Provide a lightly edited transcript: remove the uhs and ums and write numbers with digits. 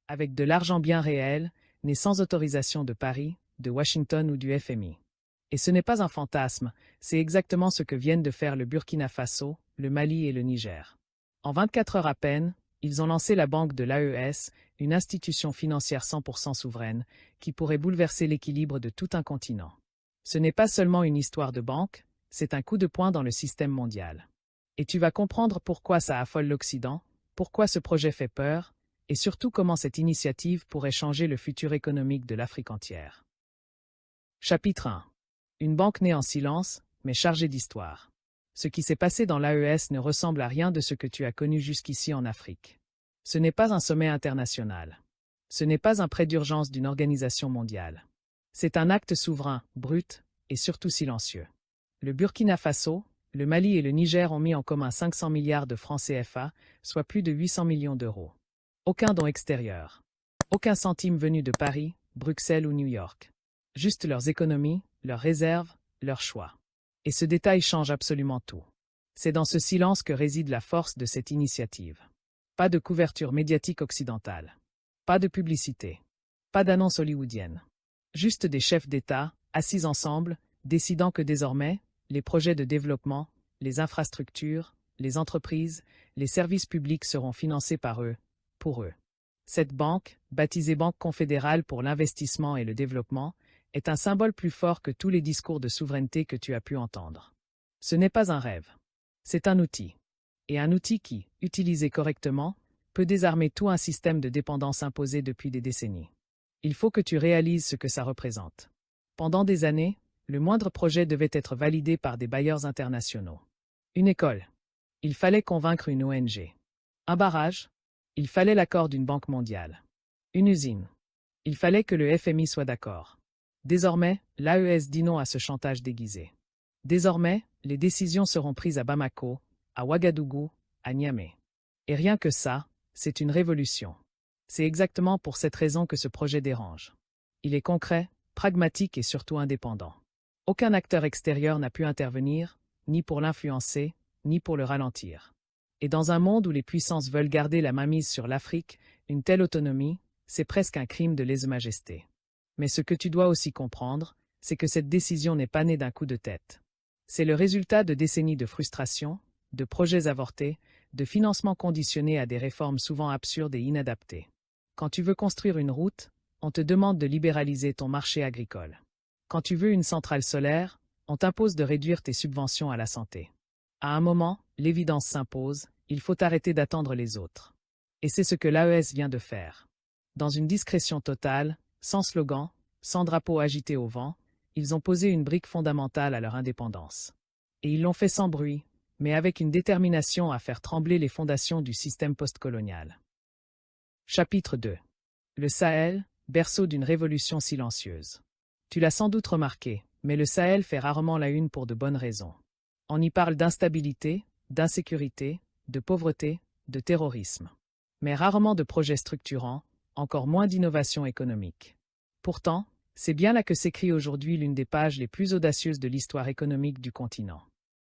avec de l'argent bien réel, né sans autorisation de Paris, de Washington ou du FMI. Et ce n'est pas un fantasme, c'est exactement ce que viennent de faire le Burkina Faso, le Mali et le Niger. En 24 heures à peine, ils ont lancé la banque de l'AES, une institution financière 100% souveraine, qui pourrait bouleverser l'équilibre de tout un continent. Ce n'est pas seulement une histoire de banque, c'est un coup de poing dans le système mondial. Et tu vas comprendre pourquoi ça affole l'Occident, pourquoi ce projet fait peur, et surtout comment cette initiative pourrait changer le futur économique de l'Afrique entière. Chapitre 1. Une banque née en silence, mais chargée d'histoire. Ce qui s'est passé dans l'AES ne ressemble à rien de ce que tu as connu jusqu'ici en Afrique. Ce n'est pas un sommet international. Ce n'est pas un prêt d'urgence d'une organisation mondiale. C'est un acte souverain, brut, et surtout silencieux. Le Burkina Faso, le Mali et le Niger ont mis en commun 500 milliards de francs CFA, soit plus de 800 millions d'euros. Aucun don extérieur. Aucun centime venu de Paris, Bruxelles ou New York. Juste leurs économies, leurs réserves, leurs choix. Et ce détail change absolument tout. C'est dans ce silence que réside la force de cette initiative. Pas de couverture médiatique occidentale. Pas de publicité. Pas d'annonce hollywoodienne. Juste des chefs d'État, assis ensemble, décidant que désormais, les projets de développement, les infrastructures, les entreprises, les services publics seront financés par eux, pour eux. Cette banque, baptisée Banque confédérale pour l'investissement et le développement, est un symbole plus fort que tous les discours de souveraineté que tu as pu entendre. Ce n'est pas un rêve. C'est un outil. Et un outil qui, utilisé correctement, peut désarmer tout un système de dépendance imposé depuis des décennies. Il faut que tu réalises ce que ça représente. Pendant des années, le moindre projet devait être validé par des bailleurs internationaux. Une école. Il fallait convaincre une ONG. Un barrage. Il fallait l'accord d'une banque mondiale. Une usine. Il fallait que le FMI soit d'accord. Désormais, l'AES dit non à ce chantage déguisé. Désormais, les décisions seront prises à Bamako, à Ouagadougou, à Niamey. Et rien que ça, c'est une révolution. C'est exactement pour cette raison que ce projet dérange. Il est concret, pragmatique et surtout indépendant. Aucun acteur extérieur n'a pu intervenir, ni pour l'influencer, ni pour le ralentir. Et dans un monde où les puissances veulent garder la mainmise sur l'Afrique, une telle autonomie, c'est presque un crime de lèse-majesté. Mais ce que tu dois aussi comprendre, c'est que cette décision n'est pas née d'un coup de tête. C'est le résultat de décennies de frustration, de projets avortés, de financements conditionnés à des réformes souvent absurdes et inadaptées. Quand tu veux construire une route, on te demande de libéraliser ton marché agricole. Quand tu veux une centrale solaire, on t'impose de réduire tes subventions à la santé. À un moment, l'évidence s'impose, il faut arrêter d'attendre les autres. Et c'est ce que l'AES vient de faire. Dans une discrétion totale, sans slogan, sans drapeau agité au vent, ils ont posé une brique fondamentale à leur indépendance. Et ils l'ont fait sans bruit, mais avec une détermination à faire trembler les fondations du système postcolonial. Chapitre 2. Le Sahel, berceau d'une révolution silencieuse. Tu l'as sans doute remarqué, mais le Sahel fait rarement la une pour de bonnes raisons. On y parle d'instabilité, d'insécurité, de pauvreté, de terrorisme. Mais rarement de projets structurants, encore moins d'innovation économique. Pourtant, c'est bien là que s'écrit aujourd'hui l'une des pages les plus audacieuses de l'histoire économique du continent.